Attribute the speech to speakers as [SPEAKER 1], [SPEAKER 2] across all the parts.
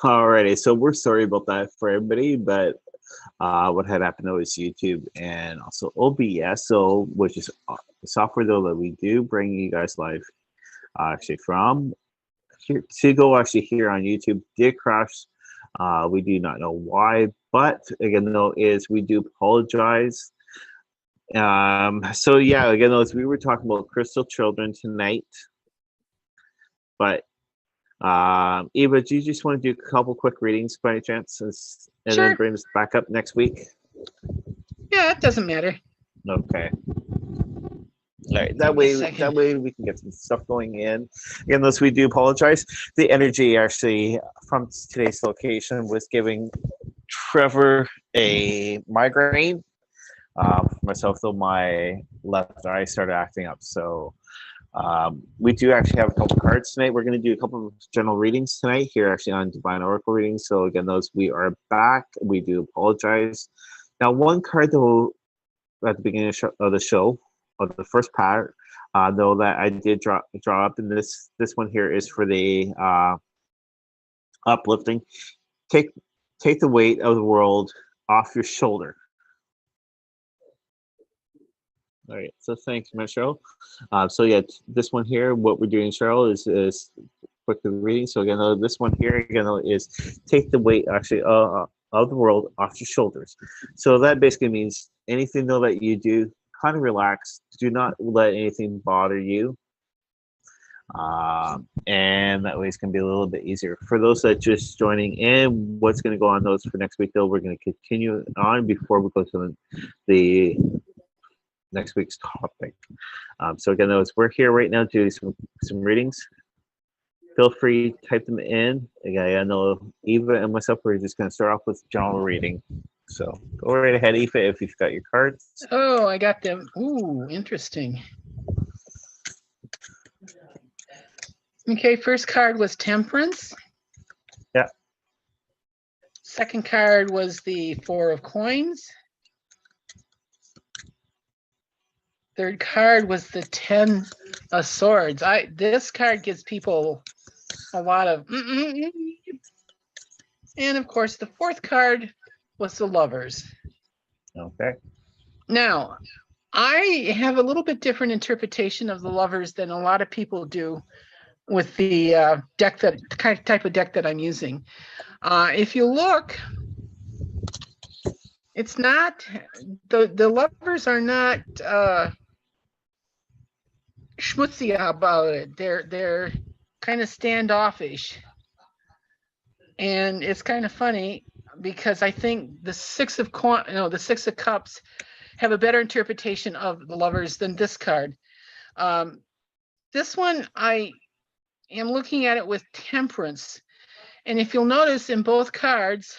[SPEAKER 1] Alrighty, so we're sorry about that for everybody, but what had happened though is YouTube and also OBS, so which is the software though that we do bring you guys live actually from here to go actually here on YouTube did crash. We do not know why, but again though is we do apologize. So yeah, again though is we were talking about crystal children tonight, but Eva, do you just want to do a couple quick readings by any chance, and
[SPEAKER 2] Sure.
[SPEAKER 1] then bring us back up next week?
[SPEAKER 2] Yeah, it doesn't matter.
[SPEAKER 1] Okay. All right. That way we can get some stuff going in. Again, those we do apologize. The energy actually from today's location was giving Trevor a migraine. For myself, though, my left eye started acting up, so. We do actually have a couple cards tonight. We're going to do a couple of general readings tonight here actually on Divine Oracle readings. So again, those we are back. We do apologize. Now, one card though at the beginning of the show, of the first part, though that I did draw up, and this one here is for the uplifting. Take the weight of the world off your shoulder. All right, so thanks, Cheryl. So yeah, this one here, what we're doing, Cheryl, is quickly reading. So again, this one here again is take the weight actually of the world off your shoulders. So that basically means anything though that you do, kind of relax. Do not let anything bother you, and that way it's going to be a little bit easier for those that just joining in. What's going to go on those for next week though? We're going to continue on before we go to the next week's topic. So again, those we're here right now to do some readings. Feel free to type them in. Again, I know Eva and myself we're just going to start off with general reading. So go right ahead, Eva, if you've got your cards.
[SPEAKER 2] Oh, I got them. Ooh, interesting. Okay, first card was Temperance.
[SPEAKER 1] Yeah.
[SPEAKER 2] Second card was the Four of Coins. Third card was the Ten of Swords. This card gives people a lot of and of course the fourth card was the Lovers.
[SPEAKER 1] Okay.
[SPEAKER 2] Now, I have a little bit different interpretation of the Lovers than a lot of people do with the type of deck that I'm using. If you look, it's not the Lovers are not schmutzy about it. They're kind of standoffish, and it's kind of funny because I think the Six of Cups have a better interpretation of the Lovers than this card. This one I am looking at it with Temperance, and if you'll notice in both cards,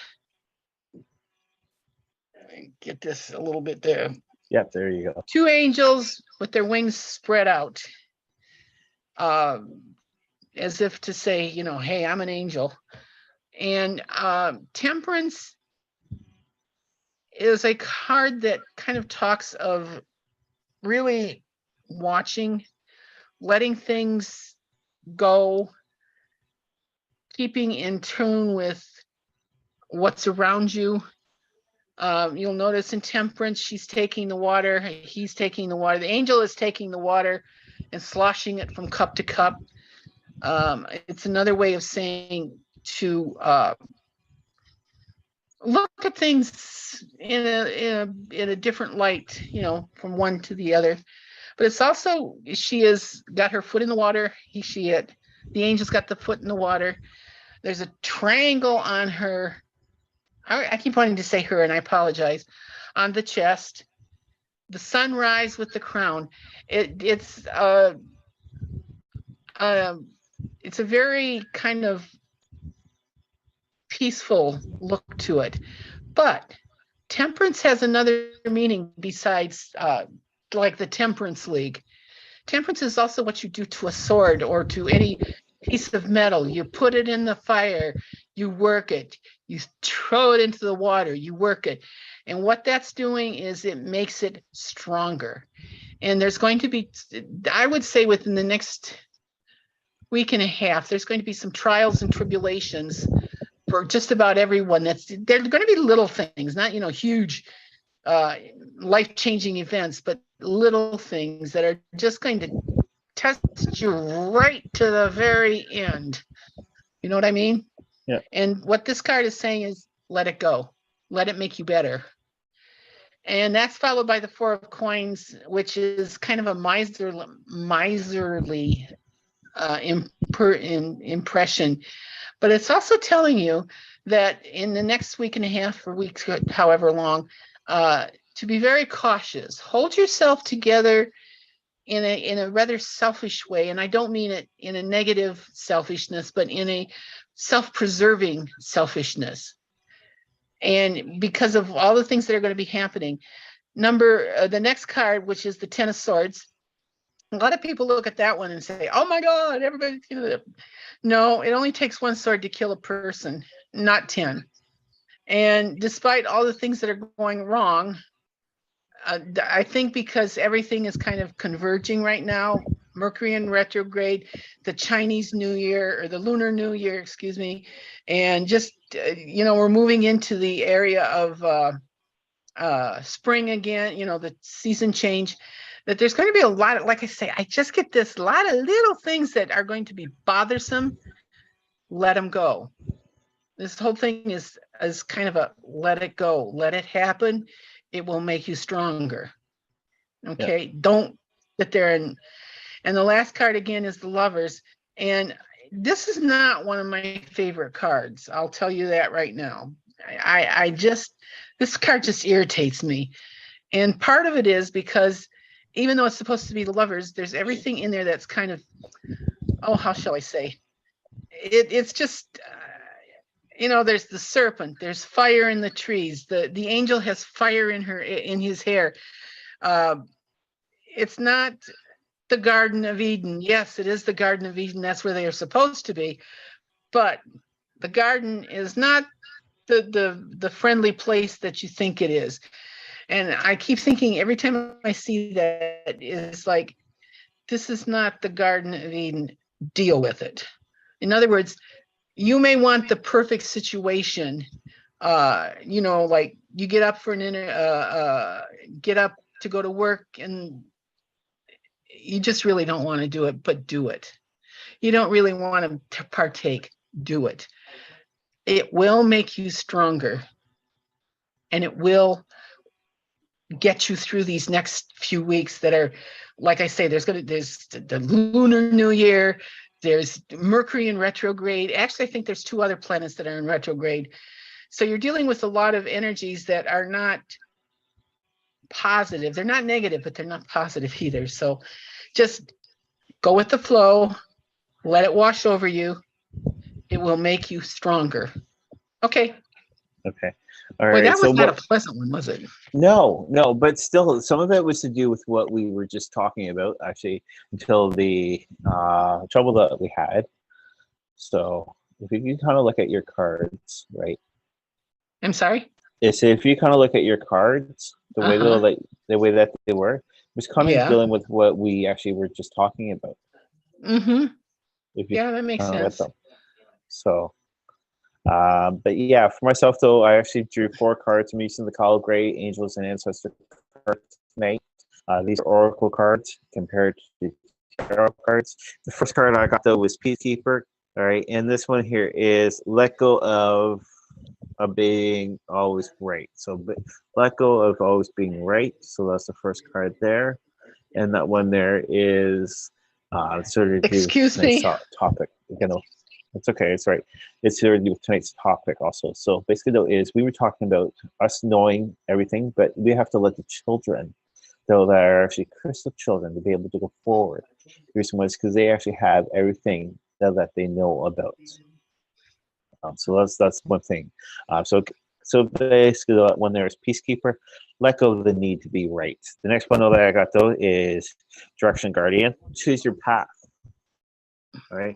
[SPEAKER 2] get this a little bit there.
[SPEAKER 1] Yep, there you go.
[SPEAKER 2] Two angels with their wings spread out, as if to say, hey, I'm an angel. And Temperance is a card that kind of talks of really watching, letting things go, keeping in tune with what's around you. You'll notice in Temperance, she's taking the water, he's taking the water. The angel is taking the water and sloshing it from cup to cup. It's another way of saying to look at things in a different light, from one to the other. But it's also, she has got her foot in the water. The angel's got the foot in the water. There's a triangle on her. I keep wanting to say her, and I apologize. On the chest, the sunrise with the crown. It's a very kind of peaceful look to it. But Temperance has another meaning besides like the Temperance League. Temperance is also what you do to a sword or to any piece of metal. You put it in the fire, you work it, you throw it into the water, you work it. And what that's doing is it makes it stronger. And there's going to be, I would say within the next week and a half, there's going to be some trials and tribulations for just about everyone. They're going to be little things, not, huge life-changing events, but little things that are just going to test you right to the very end. You know what I mean?
[SPEAKER 1] Yeah.
[SPEAKER 2] And what this card is saying is let it go. Let it make you better. And that's followed by the Four of Coins, which is kind of a miserly impression. But it's also telling you that in the next week and a half or weeks, however long, to be very cautious. Hold yourself together in a rather selfish way. And I don't mean it in a negative selfishness, but in a self-preserving selfishness. And because of all the things that are going to be happening. The next card, which is the Ten of Swords. A lot of people look at that one and say, oh my God, everybody. No, it only takes one sword to kill a person, not 10. And despite all the things that are going wrong, I think because everything is kind of converging right now, Mercury in retrograde, the Chinese New Year, or the Lunar New Year, excuse me, and just, we're moving into the area of spring again, the season change, that there's going to be a lot of, like I say, I just get this lot of little things that are going to be bothersome. Let them go. This whole thing is kind of a let it go, let it happen. It will make you stronger. Okay. Yeah. Don't sit there and the last card again is the Lovers. And this is not one of my favorite cards. I'll tell you that right now. This card just irritates me. And part of it is because even though it's supposed to be the Lovers, there's everything in there that's kind of, how shall I say? It's just, there's the serpent, there's fire in the trees. The angel has fire in his hair. It's not the Garden of Eden. Yes, it is the Garden of Eden. That's where they are supposed to be. But the garden is not the friendly place that you think it is. And I keep thinking every time I see that, it's like, this is not the Garden of Eden. Deal with it. In other words, you may want the perfect situation, like you get up get up to go to work and you just really don't want to do it, but do it. You don't really want to partake, do it. It will make you stronger, and it will get you through these next few weeks that are, like I say, there's the Lunar New Year, there's Mercury in retrograde. Actually, I think there's 2 other planets that are in retrograde. So you're dealing with a lot of energies that are not positive. They're not negative, but they're not positive either. So just go with the flow, let it wash over you. It will make you stronger. Okay.
[SPEAKER 1] Okay. All right.
[SPEAKER 2] Boy, that was not a pleasant one, was it?
[SPEAKER 1] No, but still, some of it was to do with what we were just talking about, actually, until the trouble that we had. So if you kind of look at your cards, right?
[SPEAKER 2] I'm sorry?
[SPEAKER 1] So if you kind of look at your cards, the way that they were, it was kind of dealing with what we actually were just talking about.
[SPEAKER 2] Mm-hmm. That makes sense.
[SPEAKER 1] So, but yeah, for myself though, I actually drew 4 cards. I'm using the Call of Grey, Angels, and Ancestor cards tonight. These are Oracle cards compared to Tarot cards. The first card I got though was Peacekeeper. All right, and this one here is let go of being always right. So let go of always being right. So that's the first card there, and that one there is sort of
[SPEAKER 2] excuse me
[SPEAKER 1] topic. It's okay. It's right. It's to do with tonight's topic also. So basically, though, is we were talking about us knowing everything, but we have to let the children, though that are actually crystal children, to be able to go forward. The reason was because they actually have everything that they know about. So that's one thing. So basically, when there's Peacekeeper, let go of the need to be right. The next one that I got though is Direction Guardian. Choose your path. All right.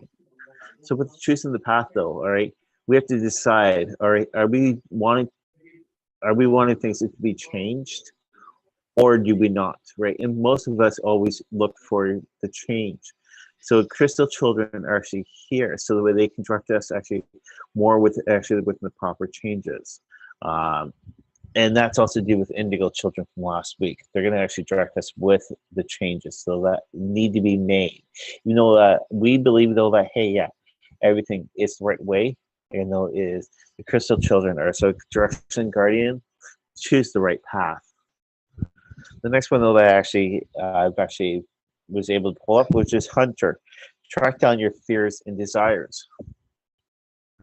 [SPEAKER 1] So with choosing the path though, all right, we have to decide, all right, are we wanting things to be changed, or do we not, right? And most of us always look for the change. So crystal children are actually here, so the way they can direct us actually more with the proper changes. And that's also to do with indigo children from last week. They're going to actually direct us with the changes so that need to be made. You know that we believe though that, hey, yeah, everything is the right way. And though is the crystal children are so direction guardian, choose the right path. The next one though that I've actually was able to pull up, which is Hunter. Track down your fears and desires.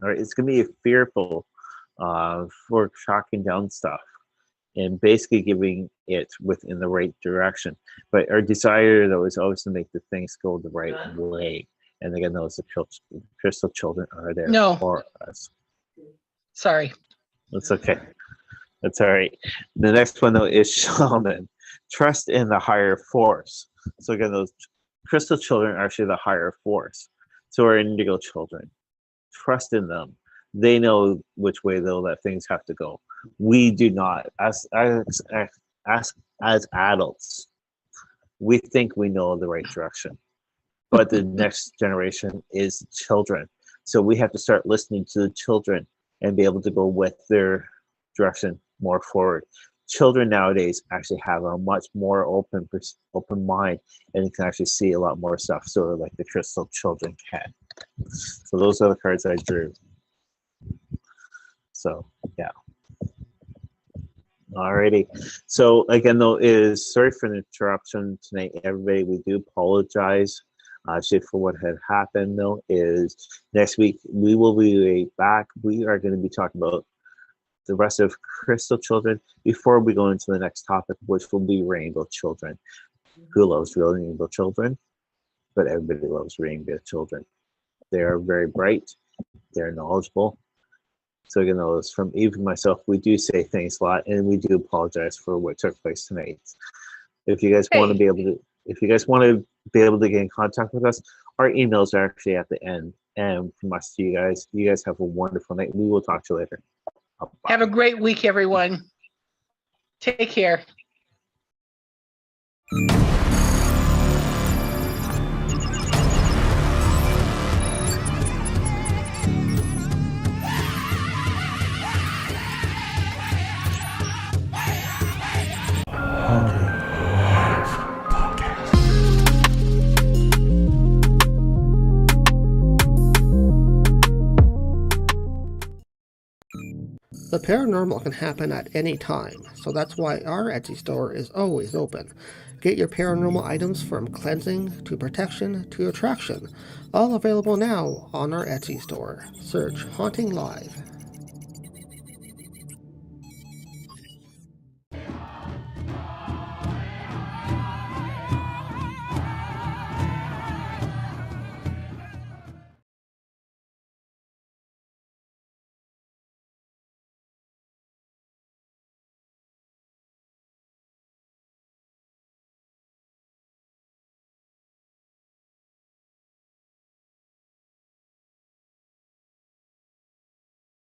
[SPEAKER 1] All right, it's going to be fearful for tracking down stuff and basically giving it within the right direction. But our desire, though, is always to make the things go the right way. And again, those crystal children are there for us.
[SPEAKER 2] Sorry.
[SPEAKER 1] That's okay. That's all right. The next one, though, is Shaman. Trust in the higher force. So again, those crystal children are actually the higher force. So our indigo children. Trust in them. They know which way though that things have to go. We do not. As adults, we think we know the right direction, but the next generation is children. So we have to start listening to the children and be able to go with their direction more forward. Children nowadays actually have a much more open mind, and you can actually see a lot more stuff. So like the crystal children can. So those are the cards I drew. So yeah. Alrighty. So again, though, sorry for the interruption tonight, everybody. We do apologize for what had happened. Though, is next week we will be back. We are going to be talking about the rest of crystal children before we go into the next topic, which will be rainbow children. Who loves rainbow children? But everybody loves rainbow children. They are very bright. They're knowledgeable. So again, those from Eva and myself, we do say things a lot, and we do apologize for what took place tonight. If you guys want to be able to get in contact with us, our emails are actually at the end. And from us to you guys have a wonderful night. We will talk to you later. Bye.
[SPEAKER 2] Have a great week, everyone. Take care.
[SPEAKER 3] The paranormal can happen at any time, so that's why our Etsy store is always open. Get your paranormal items from cleansing to protection to attraction, all available now on our Etsy store. Search Haunting Live.